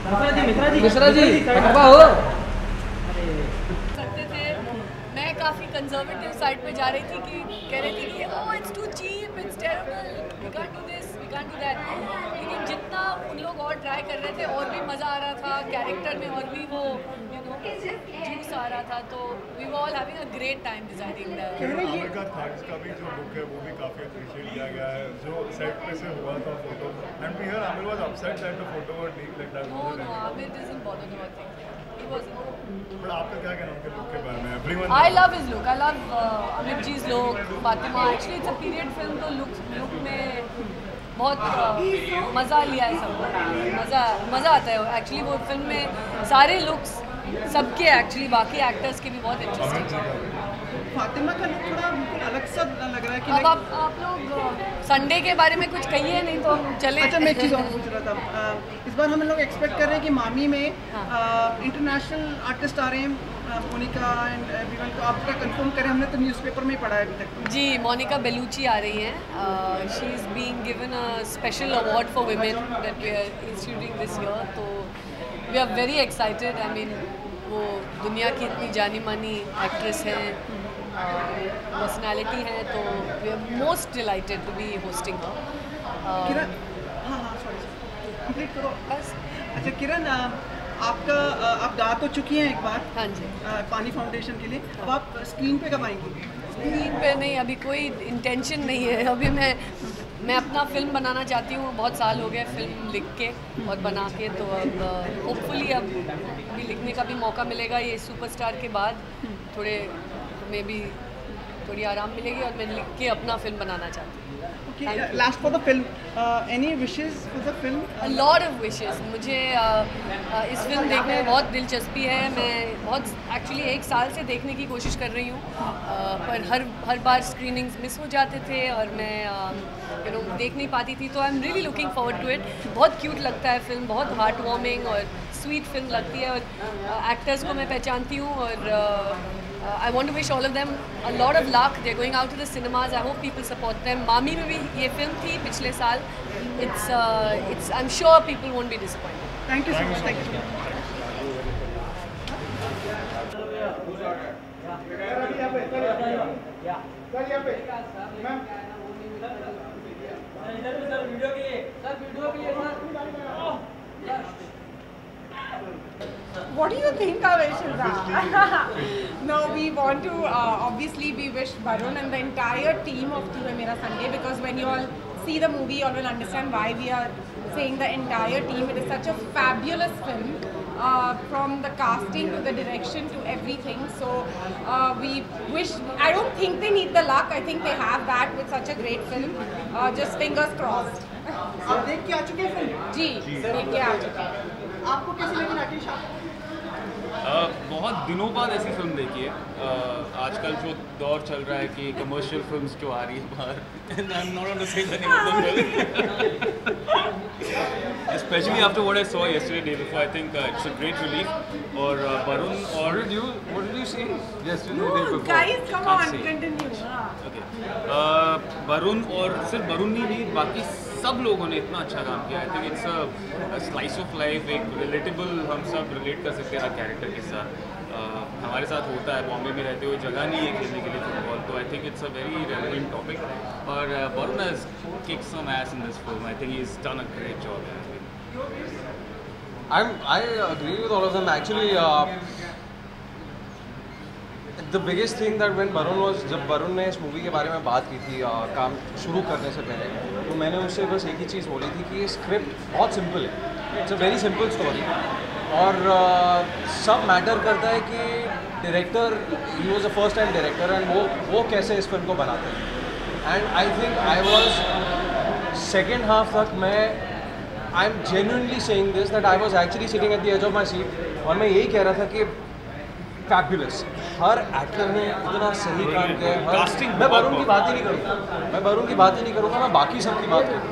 मिश्रा जी खफा हो सकते थे। मैं काफ़ी कंजर्वेटिव साइड पे जा रही थी कि कह रही थी कि oh it's too cheap, it's terrible, we can't do this, we can't do that. लेकिन जितना उन लोग और ट्राई कर रहे थे और भी मज़ा आ रहा था, कैरेक्टर में और भी वो जूस आ रहा था, तो we were all having a great time designing that. Aamir का थग्स का भी जो बुक है वो भी काफ़ी अप्रिशिएट किया गया है जो सेट पे से हुआ था photo, and we hear Aamir was upset that the photo were leak like that. No Aamir doesn't bother about things, he was but आपका क्या कहना है उनके लुक के बारे में? Everyone I love his look. I love Amit ji's look. Fatima. Actually, it's a period film, तो look में बहुत मज़ा लिया है सबको. मज़ा आता है. Actually वो फिल्म में सारे looks सबके एक्चुअली बाकी एक्टर्स के भी बहुत इंटरेस्टिंग. फातिमा का लुक थोड़ा बिल्कुल अलग सा लग रहा है कि अब आप लोग संडे के बारे में कुछ कहिए, नहीं तो हम चले. अच्छा, मैं एक चीज़ और पूछ रहा था. इस बार हम लोग एक्सपेक्ट कर रहे हैं कि मामी में इंटरनेशनल आर्टिस्ट आ रहे हैं, मोनिका एंड एवरीवन. तो आप थोड़ा कंफर्म करें, हमने तो न्यूज़पेपर में ही पढ़ा है अभी तक. जी, मोनिका बेलुची आ रही हैं. She is being given a special award for women that we are instituting this year. तो we are very excited. I mean वो दुनिया की इतनी जानी मानी एक्ट्रेस हैं, पर्सनालिटी हैं, तो we are most delighted to be hosting her. Kiran, हाँ सॉरी कंप्लीट करो बस. अच्छा किरण, आपका आप गा तो चुकी हैं एक बार. हाँ जी. पानी फाउंडेशन के लिए. अब आप स्क्रीन पे कब आएंगी? स्क्रीन पे नहीं, अभी कोई इंटेंशन नहीं है. अभी मैं अपना फिल्म बनाना चाहती हूँ. बहुत साल हो गए फिल्म लिख के और बना के, तो अब होपफुली अब भी लिखने का भी मौका मिलेगा ये सुपरस्टार के बाद. थोड़े में भी थोड़ी आराम मिलेगी और मैं लिख के अपना फिल्म बनाना चाहती हूँ. Last for the film, any wishes for the film? A lot of wishes. मुझे इस फिल्म देखने में बहुत दिलचस्पी है. मैं बहुत एक्चुअली 1 साल से देखने की कोशिश कर रही हूँ, पर हर बार स्क्रीनिंग्स मिस हो जाते थे और मैं देख नहीं पाती थी. तो I am really looking forward to it. बहुत क्यूट लगता है फिल्म, बहुत हार्ट वार्मिंग और स्वीट फिल्म लगती है, और एक्टर्स को मैं पहचानती हूँ. और I want to wish all of them a lot of luck. They're going out to the cinemas. I hope people support them. मामी में भी ये फिल्म थी पिछले साल. It's I'm sure people won't be disappointed. Thank you so much. Thank you so much. What do you think of it, Shilpa? No, we want to obviously we wish Varun and the entire team of Tu Hai Mera Sunday, because when you all see the movie, you all will understand why we are saying the entire team. It is such a fabulous film, from the casting to the direction to everything. So we wish. I don't think they need the luck. I think they have that with such a great film. Just fingers crossed. आप देख के आ चुके हैं film? जी, देख के आ चुके हैं. आपको कैसी लगी राकेश? बहुत दिनों बाद ऐसी फिल्म देखी है. आजकल जो दौर चल रहा है कि कमर्शियल फिल्म्स जो आ रही है बाहर, and I am not on the same specially after what I saw yesterday day before. I think it's a great relief. और वरुण और what did you see yesterday day before? Guys, come on, Can't see. continue. Okay. Varun और सिर्फ वरुण ही नहीं, बाकी सब लोगों ने इतना अच्छा काम किया. आई think it's a slice of life, एक रिलेटेबल, हम सब रिलेट कर सकते हैं हर कैरेक्टर के साथ. हमारे साथ होता है, बॉम्बे में रहते हुए जगह नहीं है खेलने के लिए फुटबॉल. तो I think it's a very relevant topic. और Varun has kicked some ass in this film. I think he has done a great job. I agree with all of them actually. The biggest thing that when जब वरुण ने इस movie के बारे में बात की थी काम शुरू करने से पहले, तो मैंने उससे बस एक ही चीज़ बोली थी कि ये स्क्रिप्ट बहुत सिंपल है. It's a very simple story. और सब मैटर करता है कि director, he was the first time director, and वो कैसे इस फिल्म को बनाते हैं. And I think I was second half तक I am genuinely saying this that I was actually sitting at the edge of my seat. और मैं यही कह रहा था कि फैबुलस, हर एक्टर ने इतना सही काम किया है. Casting मैं वरुण की बात ही नहीं करूँगा, मैं बाकी सब की बात करूँगा.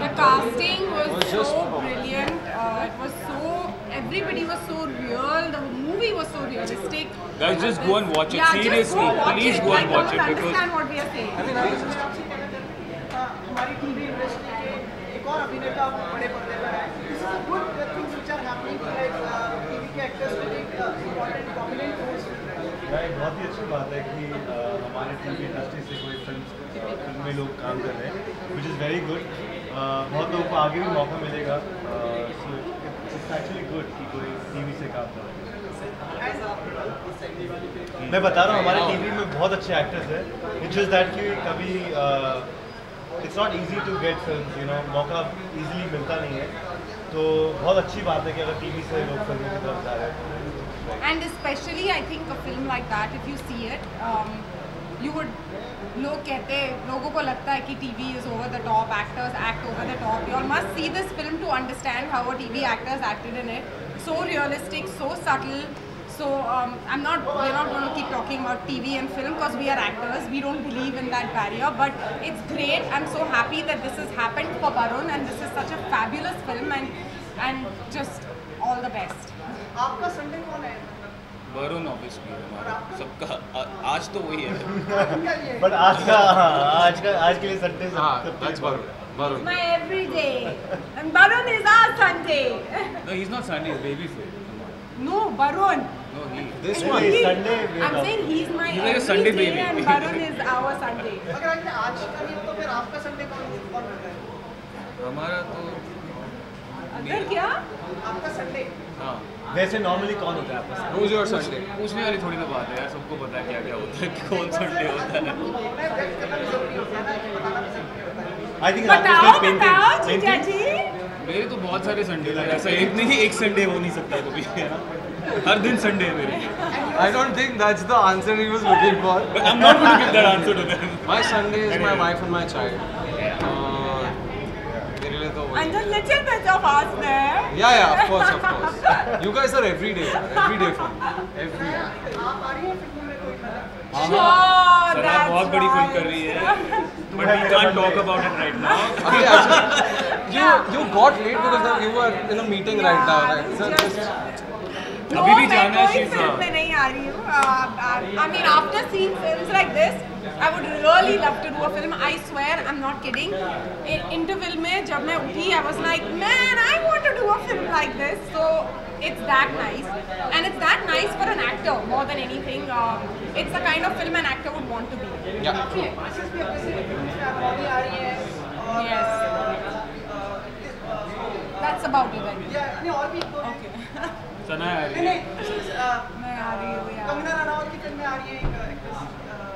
The casting was so brilliant. It was so, everybody was so real. The movie was so realistic. Guys, just go and watch it. Yeah, Seriously, just go watch please it. go I and watch don't it because understand what we are saying. हमारी TV industry के एक और अभिनेता बड़े पर्दे पर है, this is good things which are happening like TV के actors taking important prominent roles. एक बहुत ही अच्छी बात है कि हमारे टीवी इंडस्ट्री से कोई फिल्म में लोग काम कर रहे हैं, विच इज़ वेरी गुड। बहुत लोगों को आगे भी मौका मिलेगा, सो इट्स एक्चुअली गुड कि कोई टीवी से काम कर रहा है। मैं बता रहा हूँ हमारे टीवी में बहुत अच्छे एक्टर्स हैं, इट्स जस्ट दैट कि कभी it's not easy to get film, you know, मौका ईजिली मिलता नहीं है, तो बहुत अच्छी बात है कि अगर टीवी से लोग फिल्मों की तरफ जा रहे हैं। And especially I think a film like that, if you see it, you would, लोगों को लगता है कि TV is over the top, actors act over the top. You all must see this film to understand how a TV actors acted in it. So realistic, so subtle. So we're not going to keep talking about TV and film because we are actors. We don't believe in that barrier, but it's great. I'm so happy that this has happened for Varun, and this is such a fabulous film, and just all the best. आपका Sunday कौन है? Varun obviously हमारा सबका आज तो वही है। But आज के लिए Sunday that's Varun. My everyday, and Varun is our Sunday. No, he's not Sunday, he's babyface. No, Varun. No, he. This नहीं, one. Sunday I'm saying he's my He's like a Sunday everyday, baby. and Varun is our Sunday. अगर आपने आज का नहीं तो फिर आपका Sunday कौन होता है? हमारा तो अगर क्या? आपका संडे हाँ, वैसे नॉर्मली कौन होता है आपका? Who's your Sunday? पूछने वाली थोड़ी ना बात है यार, सबको पता है क्या क्या होता है, कौन संडे होता है। मैं व्यक्त करना भी जरूरी होता है ना, कि बताना भी जरूरी होता है। आई थिंक बताओ जीजा जी। मेरे तो बहुत सारे संडे हैं, ऐसा एक नहीं एक संडे हो नहीं सकता कभी, है ना, हर दिन संडे है मेरे लिए। I don't think that's the answer he was looking for. But I'm not going to give that answer to them. My Sunday is my wife and my child. मेरे लिए तो वही। And a little bit of us there. Yeah, of course. You guys are every day fun. Every day. आप आ रही हैं फिल्मों में कोई मतलब? Sure, सना that's बहुत बड़ी फिल्म कर right. रही है, but we can't talk about it right now. Okay, actually, you got late because you were in a meeting right now, right? So Just, no, अभी भी मैं जाना है, कोई she's फिल्म में नहीं आ रही हूँ. I mean, after seeing films like this, I would really love to do a film. I swear, I'm not kidding. Interval में जब मैं उठी, I was like, man, I want to do a film like this. So it's that nice, and it's that nice for an actor more than anything. It's the kind of film an actor would want to be. yeah, true. Message भी अपने से film में आप आ रही है और Yes. That's about it. I think. या नहीं और भी दो Okay. सना आ रही नहीं है, नहीं मैं आ रही हूँ. Yeah. कंगना रनावत की फिल्म में आ रही है एक actress.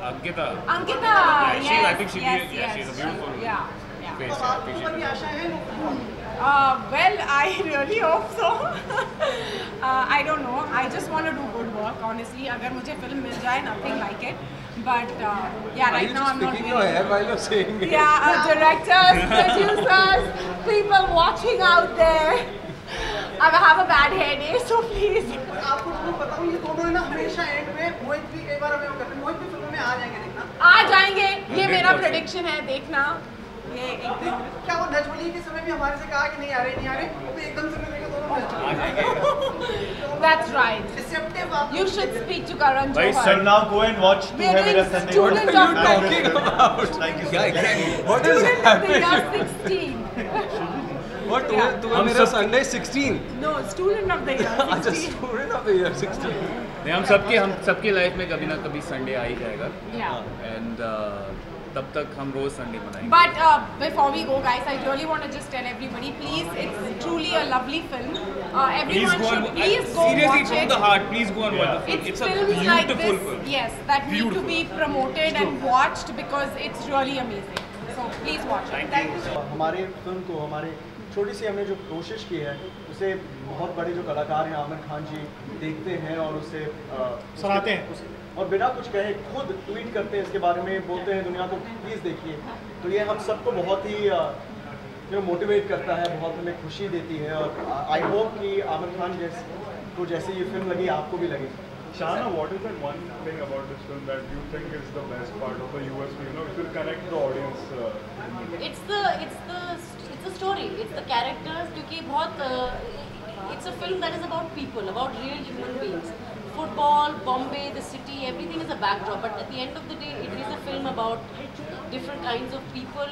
Ankita. Ankita, Yeah, yes, I think she's yes, a beautiful yeah, yeah. face. तो आपके ऊपर भी आशा है वो? Well, I really hope so. I don't know. I just want to do good work. Honestly, अगर मुझे फिल्म मिल जाए, nothing like it. But yeah, Are right you now just I'm not. picking your hair while you're saying it? Yeah, directors, producers, people watching out there. I have a bad hair day, so please. आपको दोनों बताऊं ये दोनों है ना हमेशा and में मोहित भी कई बार हमें वो करते हैं, मोहित भी फिल्मों में आ जाएंगे देखना। आ जाएंगे. ये मेरा prediction है, देखना. ये एक दिन. क्या वो नजबली के समय भी हमारे से कहा कि नहीं आ रहे तो एकदम से मिलेंगे दोनों नजबली। That's right. Deceptive आप You should speak to Karan भाई Johar. Sir now go and watch तू है मेरा Sunday. Student of the Talking about. Thank you. Yeah, exactly. What is Student of the happening? year 16. What? Yeah. तुम्हें मेरा Sunday 16. No, student of the year अच्छा, 16. student of the year 16. नहीं, हम सबके life में कभी ना कभी संडे आ ही जाएगा, Yeah. एंड तब तक हम रोज संडे मनाएंगे। But before we go, guys, I really want to just tell everybody, please, it's truly a lovely film. Everyone should please go seriously watch from it. the heart, please go and watch the film. It's It's a films like beautiful this, film. yes, that need to Beautiful. be promoted and watched because it's really amazing. So please watch it. Thank you. हमारे film को हमारे छोटी सी हमने जो कोशिश की है उसे बहुत बड़े जो कलाकार हैं आमिर खान जी देखते हैं और उसे सराहते हैं। और बिना कुछ कहे खुद ट्वीट करते हैं इसके बारे में, बोलते हैं दुनिया को प्लीज़ देखिए। तो ये हम सबको बहुत ही मोटिवेट करता है, बहुत हमें खुशी देती है और आई होप कि आमिर खान को जैसे ये फिल्म लगी आपको भी लगे। Shana, what is that one thing about this film that you think is the best part of the USP? You know, it will connect the audience. It's the story. It's the characters. क्योंकि बहुत it's a film that is about people, about real human beings. football, Bombay, the city, everything is a backdrop. But at the end of the day, it is a film about different kinds of people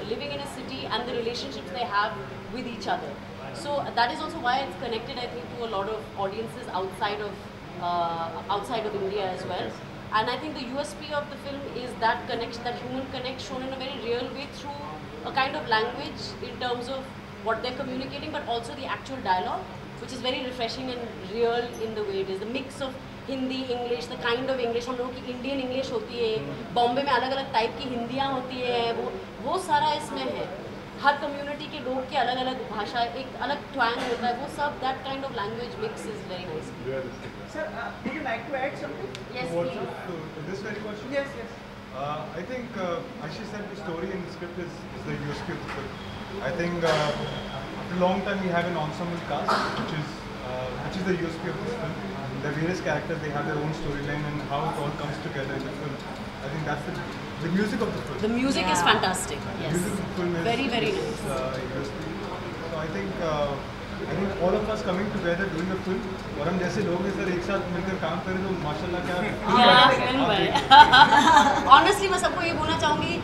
living in a city and the relationships they have with each other. So that is also why it's connected, I think, to a lot of audiences outside of India as well. And I think the USP of the film is that connection, that human connect, shown in a very real way through a kind of language in terms of what they're communicating, but also the actual dialogue, which is very refreshing and real in the way it is. The mix of Hindi, English, the kind of English, हम लोगों की Indian English होती है, बॉम्बे में अलग अलग type की हिंदियाँ होती है, वो सारा इसमें है. हर कम्युनिटी के लोग के अलग अलग भाषा, एक अलग twang होता है, वो सब that kind of language mix is very nice. Sir, would you like to add something? Yes, What's please. up to this very question? Yes, yes. I think, as she said, the story and the script is the USP of the film. I think after a long time we have an ensemble cast, which is the USP of this film. The various characters, they have their own storyline and how it all comes together in the film. I think that's the music of the film. The music is fantastic. The Yes. music of the film is Very, very nice. USP. So I think all of us coming together doing a film, और हम जैसे लोग हैं sir एक साथ मिलकर काम करें तो माशाल्लाह क्या film है. Honestly, मैं सबको ये बोलना चाहूँगी,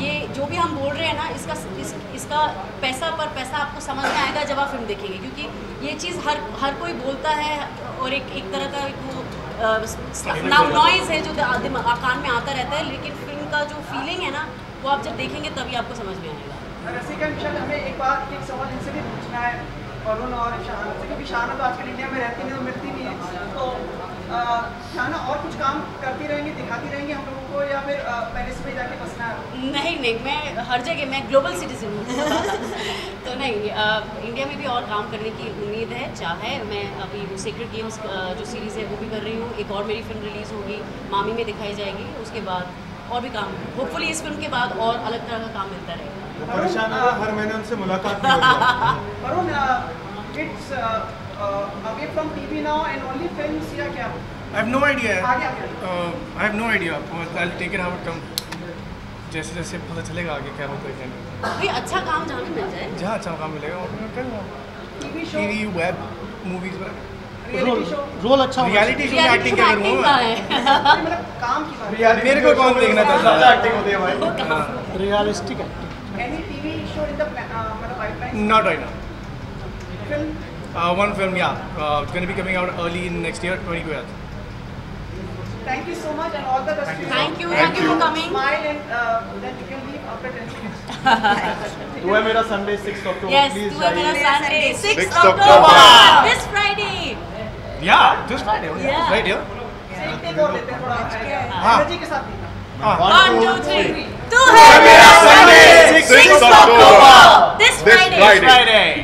ये जो भी हम बोल रहे हैं ना, इसका पैसा पर पैसा आपको समझ में आएगा जब आप फिल्म देखेंगे, क्योंकि ये चीज़ हर कोई बोलता है और एक तरह का नॉइज़ है जो कान में आता रहता है, लेकिन फिल्म का जो फीलिंग है ना, वो आप जब देखेंगे तभी आपको समझ में आएगा. रसिका विशाल, हमें एक सवाल इनसे भी पूछना है, वरुण और शाहना से, क्योंकि शाहना तो आजकल इंडिया में रहती नहीं, तो मिलती नहीं है. तो शाहना और कुछ काम करती रहेंगी, दिखाती रहेंगी हम लोगों को, या फिर पेरिस में जाके बसना है? नहीं, मैं हर जगह, मैं ग्लोबल सिटीजन हूँ. तो नहीं, इंडिया में भी और काम करने की उम्मीद है, चाहे मैं अभी वो सीक्रेट गेम्स जो सीरीज़ है वो भी कर रही हूँ, एक और मेरी फिल्म रिलीज़ होगी, मामी में दिखाई जाएगी, उसके बाद और भी काम, होपफुली इस फिल्म के बाद और अलग तरह का काम मिलता रहेगा. परेशान है, हर महीने उनसे मुलाकात नहीं होती है. Varun, it's away from TV now and only films, या क्या? I have no idea. आगे I have no idea. I'll take it how it comes. जैसे जैसे पता चलेगा आगे क्या होता है. भाई अच्छा काम जहाँ भी मिल जाए, जहाँ अच्छा काम मिलेगा वहाँ मैं करूँगा. TV show, TV, web, movies, reality show, role अच्छा होना रियलिटी शो में एक्टिंग क्या करूँगा का मैं. है. मतलब काम की बात है. मेरे को कौन देखना चाहता एक्टिंग होती है भाई, realistic acting. Any TV show in the pipeline? Not right now. Film? One film, yeah. It's going to be coming out early in next year, 2012. Thank you so much and all the best. Thank you for coming. Smile and then you can leave after 10 seconds. तू है मेरा Sunday 6 October. Yes, please तू है मेरा Sunday, 6 6 October, October. this Friday. Yeah, this Friday. Yeah. Right here. एक take और लेते हैं थोड़ा हाँ. एनर्जी के साथ. 1, 2, 3. तू है है मेरा मेरा Sunday, Sunday, 6 6 October. October, this This Friday. Friday.